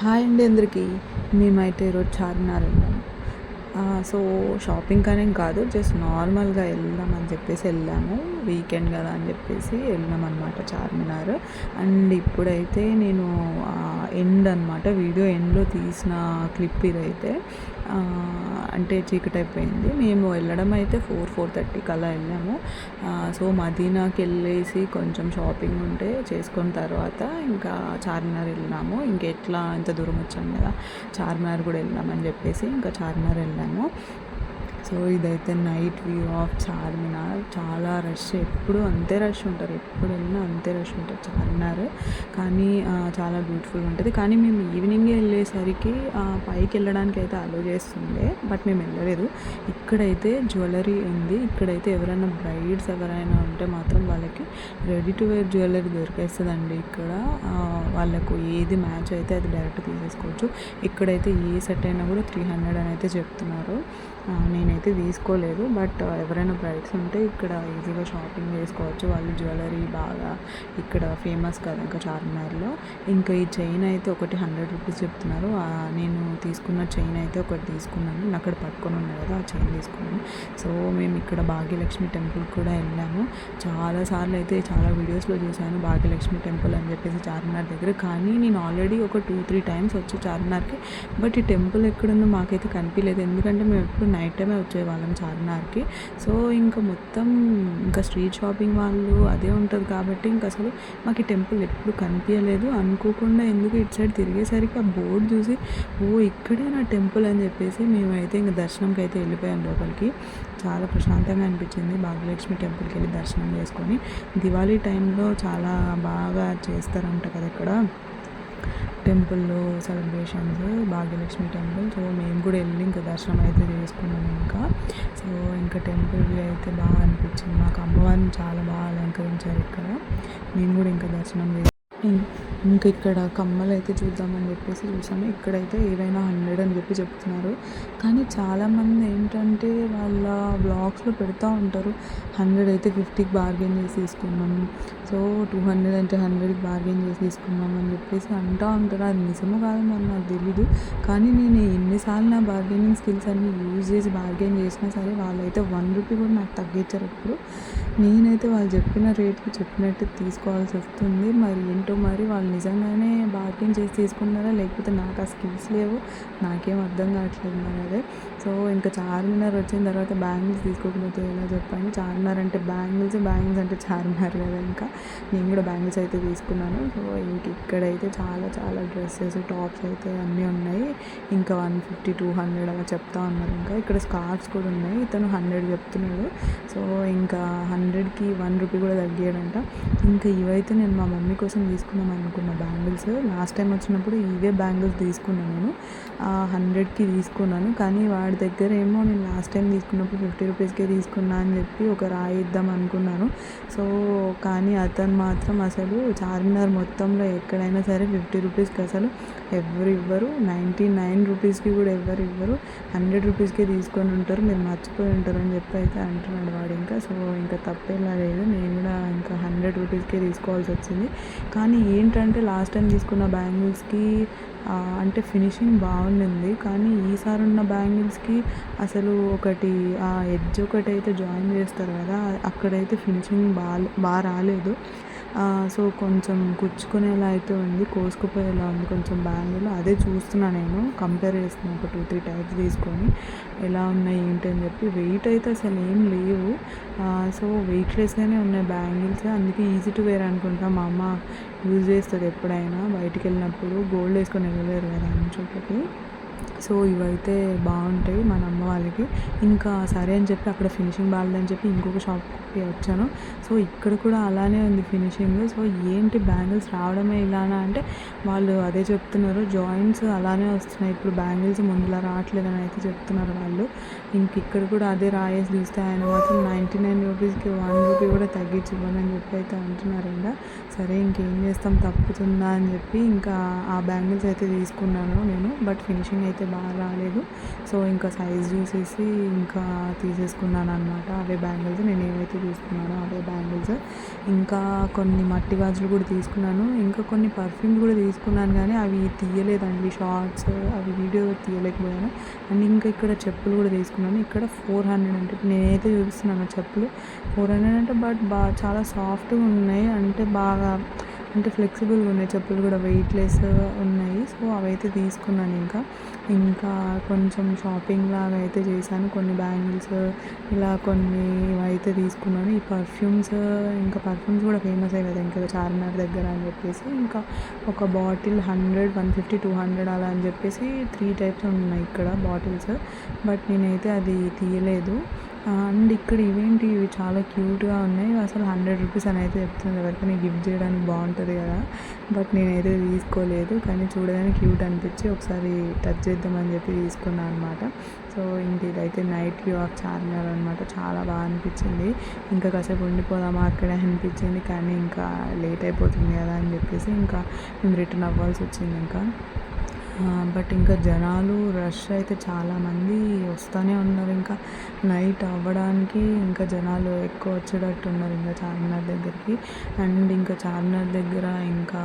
Hi అండి అందరికీ. మేమైతే ఈరోజు చార్మినార్ వెళ్ళాము. సో షాపింగ్ అనేం కాదు, జస్ట్ నార్మల్గా వెళ్దాం అని చెప్పేసి వెళ్ళాము. వీకెండ్ కదా అని చెప్పేసి వెళ్ళాం అనమాట చార్మినార్. అండ్ ఇప్పుడైతే నేను ఎండ్ అనమాట, వీడియో ఎండ్లో తీసిన క్లిప్ ఇదైతే. అంటే చీకటి అయిపోయింది. మేము వెళ్ళడం అయితే 4:30కి అలా వెళ్ళాము. సో మదీనాకి వెళ్ళేసి కొంచెం షాపింగ్ ఉంటే చేసుకున్న తర్వాత ఇంకా చార్మినార్ వెళ్ళాము. ఇంకెట్లా ఇంత దూరం వచ్చాం కదా, చార్మినార్ కూడా వెళ్దామని చెప్పేసి ఇంకా చార్మినార్ వెళ్ళాము. సో ఇదైతే నైట్ వ్యూ ఆఫ్ చార్మినార్. చాలా రష్, ఎప్పుడు అంతే రష్ ఉంటారు, ఎప్పుడు వెళ్ళినా అంతే రష్ ఉంటుంది చార్మినార్. కానీ చాలా బ్యూటిఫుల్ ఉంటుంది. కానీ మేము ఈవినింగే వెళ్ళేసరికి పైకి వెళ్ళడానికి అయితే అలో చేస్తుండే, బట్ మేము వెళ్ళలేదు. ఇక్కడైతే జ్యువెలరీ ఉంది. ఇక్కడైతే ఎవరైనా బ్రైడ్స్ ఎవరైనా ఉంటే మాత్రం వాళ్ళకి రెడీ టు వేర్ జ్యువెలరీ దొరికేస్తుందండి. ఇక్కడ వాళ్ళకు ఏది మ్యాచ్ అయితే అది డైరెక్ట్ తీసేసుకోవచ్చు. ఇక్కడైతే ఏ సెట్ అయినా కూడా 300 అని అయితే చెప్తున్నారు. నేనైతే తీసుకోలేదు, బట్ ఎవరైనా బ్రైడ్స్ ఉంటే ఇక్కడ ఈజీగా షాపింగ్ చేసుకోవచ్చు. వాళ్ళు జ్యువెలరీ బాగా ఇక్కడ ఫేమస్ కదా ఇంకా చార్మినార్లో. ఇంకా ఈ చైన్ అయితే ఒకటి 100 రూపీస్ చెప్తున్నారు. నేను తీసుకున్న చైన్ అయితే ఒకటి తీసుకున్నాను. నేను అక్కడ పట్టుకొని ఉన్నా కదా, ఆ చైన్ తీసుకున్నాను. సో మేము ఇక్కడ భాగ్యలక్ష్మి టెంపుల్ కూడా వెళ్ళాము. చాలాసార్లు అయితే చాలా వీడియోస్లో చూశాను భాగ్యలక్ష్మి టెంపుల్ అని చెప్పేసి చార్మినార్ దగ్గర. కానీ నేను ఆల్రెడీ ఒక 2-3 టైమ్స్ వచ్చి చార్మినార్కి, బట్ ఈ టెంపుల్ ఎక్కడుందో మాకైతే కనిపించలేదు. ఎందుకంటే మేము ఎప్పుడు నైట్ టైమే వచ్చేవాళ్ళం చార్మినార్కి. సో ఇంకా మొత్తం ఇంకా స్ట్రీట్ షాపింగ్ వాళ్ళు అదే ఉంటుంది కాబట్టి ఇంకా అసలు మాకు ఈ టెంపుల్ ఎప్పుడు కనిపించలేదు. అనుకోకుండా ఎందుకు ఇటు సైడ్ తిరిగేసరికి ఆ బోర్డు చూసి ఇక్కడే నా టెంపుల్ అని చెప్పేసి మేమైతే ఇంకా దర్శనంకి అయితే వెళ్ళిపోయాం లోపలికి. చాలా ప్రశాంతంగా అనిపించింది భాగ్యలక్ష్మి టెంపుల్కి వెళ్ళి దర్శనం చేసుకొని. దివాళీ టైంలో చాలా బాగా చేస్తారంట కదా ఇక్కడ టెంపుల్లో సెలబ్రేషన్స్, భాగ్యలక్ష్మి టెంపుల్. సో మేము కూడా వెళ్ళి ఇంకా దర్శనం అయితే చేసుకున్నాము. సో ఇంకా టెంపుల్ అయితే బాగా అనిపించింది మాకు. అమ్మవారిని చాలా బాగా అలంకరించారు ఇక్కడ. మేము కూడా ఇంకా దర్శనం ఇంకా ఇక్కడ కమ్మలు అయితే చూద్దామని చెప్పేసి చూసాము. ఇక్కడైతే ఏవైనా 100 అని చెప్తున్నారు. కానీ చాలామంది ఏంటంటే వాళ్ళ బ్లాగ్స్లో పెడతా ఉంటారు 100 అయితే 50కి బార్గెన్ చేసి తీసుకున్నాం, సో 200 అంటే 100కి బార్గెన్ చేసి తీసుకున్నాం అని చెప్పేసి అంటూ ఉంటారు. అది నిజమో కాదు మరి నాకు తెలీదు. కానీ నేను ఎన్నిసార్లు నా బార్గెనింగ్ స్కిల్స్ అన్నీ యూజ్ చేసి బార్గెన్ చేసినా సరే వాళ్ళైతే 1 రూపీ కూడా నాకు తగ్గించారు ఎప్పుడు. నేనైతే వాళ్ళు చెప్పిన రేట్కి చెప్పినట్టు తీసుకోవాల్సి వస్తుంది. మరి ఏంటో, మరి వాళ్ళు నిజంగానే బార్గెన్ చేసి తీసుకున్నారా లేకపోతే నాకు ఆ స్కిల్స్ లేవు, నాకేం అర్థం కావట్లేదు మరి అదే. సో ఇంకా చార్మినార్ వచ్చిన తర్వాత బ్యాంగిల్స్ తీసుకోకపోతే ఎలా చెప్పండి. చార్మినార్ అంటే బ్యాంగిల్స్, బ్యాంగిల్స్ అంటే చార్మినార్ కదా. ఇంకా నేను కూడా బ్యాంగిల్స్ అయితే తీసుకున్నాను. సో ఇంక ఇక్కడైతే చాలా చాలా డ్రెస్సెస్, టాప్స్ అయితే అన్నీ ఉన్నాయి. ఇంకా 150-200 అలా చెప్తా ఉన్నారు. ఇంకా ఇక్కడ స్కార్ఫ్స్ కూడా ఉన్నాయి. ఇతను 100 చెప్తున్నాడు. సో ఇంకా 100కి 1 రూపీ కూడా తగ్గాడంట. ఇంకా ఇవైతే నేను మా మమ్మీ కోసం తీసుకుందాం అనుకున్న బ్యాంగిల్స్. లాస్ట్ టైం వచ్చినప్పుడు ఇవే బ్యాంగిల్స్ తీసుకున్నాను నేను. 100కి తీసుకున్నాను. కానీ వాడి దగ్గర ఏమో నేను లాస్ట్ టైం తీసుకున్నప్పుడు 50 రూపీస్కే తీసుకున్నా అని చెప్పి ఒక రాయి ఇద్దాం అనుకున్నాను. సో కానీ అతను మాత్రం అసలు చార్మినార్ మొత్తంలో ఎక్కడైనా సరే 50 రూపీస్కి అసలు ఎవరు ఇవ్వరు, 99 రూపీస్కి కూడా ఎవరు ఇవ్వరు, 100 రూపీస్కే తీసుకొని ఉంటారు, మీరు మర్చిపోయి ఉంటారు అని చెప్పి అయితే అంటున్నాడు వాడు. ఇంకా సో ఇంకా తప్పేలా లేదు. నేను కూడా ఇంకా 100 రూపీస్కే తీసుకోవాల్సి వచ్చింది. కానీ ఏంటంటే లాస్ట్ టైం తీసుకున్న బ్యాంగిల్స్కి అంటే ఫినిషింగ్ బాగుండింది. కానీ ఈసారి ఉన్న బ్యాంగిల్స్కి అసలు ఒకటి ఎడ్జ్ ఒకటి అయితే జాయిన్ చేస్తారు కదా, అక్కడైతే ఫినిషింగ్ బాగా రాలేదు. సో కొంచెం గుచ్చుకునేలా అయితే ఉంది, కోసుకుపోయేలా ఉంది కొంచెం బ్యాంగిల్. అదే చూస్తున్నా, నేను కంపేర్ చేస్తున్నాను ఒక 2-3 టైప్స్ తీసుకొని ఎలా ఉన్నాయి ఏంటి అని చెప్పి. వెయిట్ అయితే అసలు ఏం లేవు. సో వెయిట్లెస్గానే ఉన్నాయి బ్యాంగిల్స్. అందుకే ఈజీ టు వేర్ అనుకుంటా. మా అమ్మ యూజ్ చేస్తుంది ఎప్పుడైనా బయటికి వెళ్ళినప్పుడు. గోల్డ్ వేసుకొని వెళ్ళలేరు కదా అన్ని చోట్లకి. సో ఇవైతే బాగుంటాయి మన అమ్మ వాళ్ళకి. ఇంకా సరే అని చెప్పి అక్కడ ఫినిషింగ్ బాగాలేదని చెప్పి ఇంకొక షాప్కి వచ్చాను. సో ఇక్కడ కూడా అలానే ఉంది ఫినిషింగ్. సో ఏంటి బ్యాంగిల్స్ రావడమే ఇలానా అంటే వాళ్ళు అదే చెప్తున్నారు, జాయింట్స్ అలానే వస్తున్నాయి ఇప్పుడు, బ్యాంగిల్స్ ముందులా రావట్లేదని అయితే చెప్తున్నారు వాళ్ళు. ఇంక ఇక్కడ కూడా అదే రాయేసి తీస్తే ఆయన మాత్రం 99 రూపీస్కి 1 రూపీ కూడా తగ్గించి ఇవ్వనని చెప్పి అయితే అంటున్నారు. ఇంకా సరే ఇంకేం చేస్తాం, తప్పుతుందా అని చెప్పి ఇంకా ఆ బ్యాంగిల్స్ అయితే తీసుకున్నాను నేను. బట్ ఫినిషింగ్ అయితే బాగా రాలేదు. సో ఇంకా సైజ్ చూసేసి ఇంకా తీసేసుకున్నాను అనమాట. అవే బ్యాంగిల్స్ నేను ఏవైతే తీసుకున్నానో అవే బ్యాంగిల్స్. ఇంకా కొన్ని మట్టి గాజులు కూడా తీసుకున్నాను. ఇంకా కొన్ని పర్ఫ్యూమ్స్ కూడా తీసుకున్నాను కానీ అవి తీయలేదండి షార్ట్స్, అవి వీడియో తీయలేకపోయాను. అండ్ ఇంకా ఇక్కడ చెప్పులు కూడా తీసుకున్నాను. ఇక్కడ 400 అంటే నేనైతే చూపిస్తున్నాను చెప్పులు 400 అంటే బట్ చాలా సాఫ్ట్గా ఉన్నాయి, అంటే బాగా అంటే ఫ్లెక్సిబుల్గా ఉన్నాయి చెప్పులు కూడా, వెయిట్లెస్ ఉన్నాయి. సో అవైతే తీసుకున్నాను. ఇంకా కొంచెం షాపింగ్ లాగా అయితే చేశాను. కొన్ని బ్యాంగిల్స్ ఇలా కొన్ని అయితే తీసుకున్నాను. ఈ పర్ఫ్యూమ్స్ కూడా ఫేమస్ అయ్యి కదా ఇంకా చార్మినార్ దగ్గర అని చెప్పేసి ఇంకా ఒక బాటిల్ 100, 150, 200 అలా అని చెప్పేసి 3 టైప్స్ ఉన్నాయి ఇక్కడ బాటిల్స్. బట్ నేనైతే అది తీయలేదు. అండ్ ఇక్కడ ఇవేంటి ఇవి చాలా క్యూట్గా ఉన్నాయి. అసలు 100 రూపీస్ అని అయితే చెప్తున్నారు, ఎవరికైనా గిఫ్ట్ చేయడానికి బాగుంటుంది కదా. బట్ నేనైతే తీసుకోలేదు, కానీ చూడగానే క్యూట్ అనిపించి ఒకసారి టచ్ చేద్దామని చెప్పి తీసుకున్నాను అనమాట. సో ఇంక ఇదైతే నైట్ వ్యూ ఆఫ్ చార్మినార్ అనమాట. చాలా బాగా అనిపించింది. ఇంకా కాసేపు ఉండిపోదామా అక్కడే అనిపించింది, కానీ ఇంకా లేట్ అయిపోతుంది కదా అని చెప్పేసి ఇంకా మేము రిటర్న్ అవ్వాల్సి వచ్చింది. బట్ ఇంకా జనాలు రష్ అయితే చాలామంది వస్తూనే ఉన్నారు. ఇంకా నైట్ అవ్వడానికి ఇంకా జనాలు ఎక్కువ వచ్చేటట్టు ఉన్నారు ఇంకా చార్మినార్ దగ్గరికి. అండ్ ఇంకా చార్మినార్ దగ్గర ఇంకా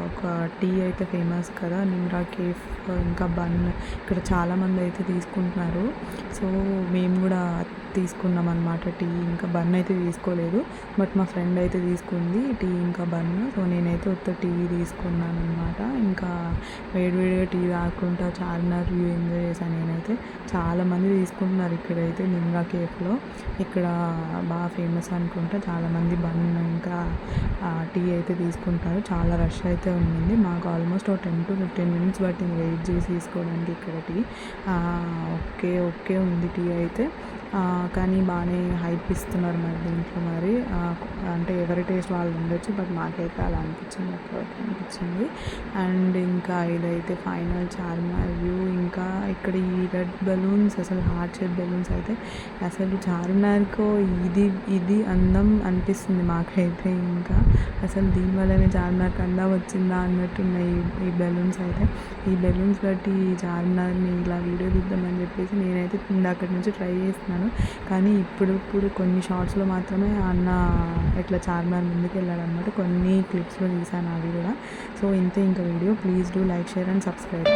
ఒక టీ అయితే ఫేమస్ కదా, నిమ్రా కేఫ్, ఇంకా బన్ ఇక్కడ చాలామంది అయితే తీసుకుంటున్నారు. సో మేము కూడా తీసుకున్నాం అనమాట టీ. ఇంకా బన్ అయితే తీసుకోలేదు, బట్ మా ఫ్రెండ్ అయితే తీసుకుంది టీ ఇంకా బన్. సో నేనైతే ఉత్త టీ తీసుకున్నాను అనమాట. ఇంకా వేడివేడిగా టీ తాగుకుంటా చార్మినార్ వ్యూ ఎంజాయ్ చేశాను నేనైతే. చాలామంది తీసుకుంటున్నారు ఇక్కడైతే నిమ్రా కేఫ్లో, ఇక్కడ బాగా ఫేమస్ అనుకుంటా. చాలామంది బన్ ఇంకా టీ అయితే తీసుకుంటారు. చాలా రష్ అయితే ఉండింది. మాకు ఆల్మోస్ట్ ఒక 10 to 15 minutes పట్టింది వెయిట్ చేసి తీసుకోవడానికి ఇక్కడ టీ. ఓకే ఉంది టీ అయితే, కానీ బాగానే హైప్ ఇస్తున్నారు మరి దీంట్లో. మరి అంటే ఎవరి టేస్ట్ వాళ్ళు ఉండొచ్చు, బట్ మాకైతే అలా అనిపించింది. అండ్ ఇంకా ఇదైతే ఫైనల్ చార్మినార్ వ్యూ. ఇంకా ఇక్కడ ఈ రెడ్ బెలూన్స్, అసలు హార్ట్ షేప్ బెలూన్స్ అయితే అసలు చార్మినార్కో ఇది అందం అనిపిస్తుంది మాకైతే. ఇంకా అసలు దీనివల్లనే చార్మినార్కి అందం వచ్చిందా అన్నట్టున్నాయి ఈ బెలూన్స్ అయితే. ఈ బెలూన్స్ బట్టి చార్మినార్ని ఇలా వీడియో తీద్దామని చెప్పేసి నేనైతే అక్కడి నుంచి ట్రై చేస్తున్నాను. కానీ ఇప్పుడు కొన్ని షార్ట్స్లో మాత్రమే అన్న ఇట్లా చార్మినార్ ముందుకు వెళ్ళాడనమాట. కొన్ని క్లిప్స్లో తీసాను అవి కూడా. సో ఇంతే ఇంకా video. Please do like, share and subscribe.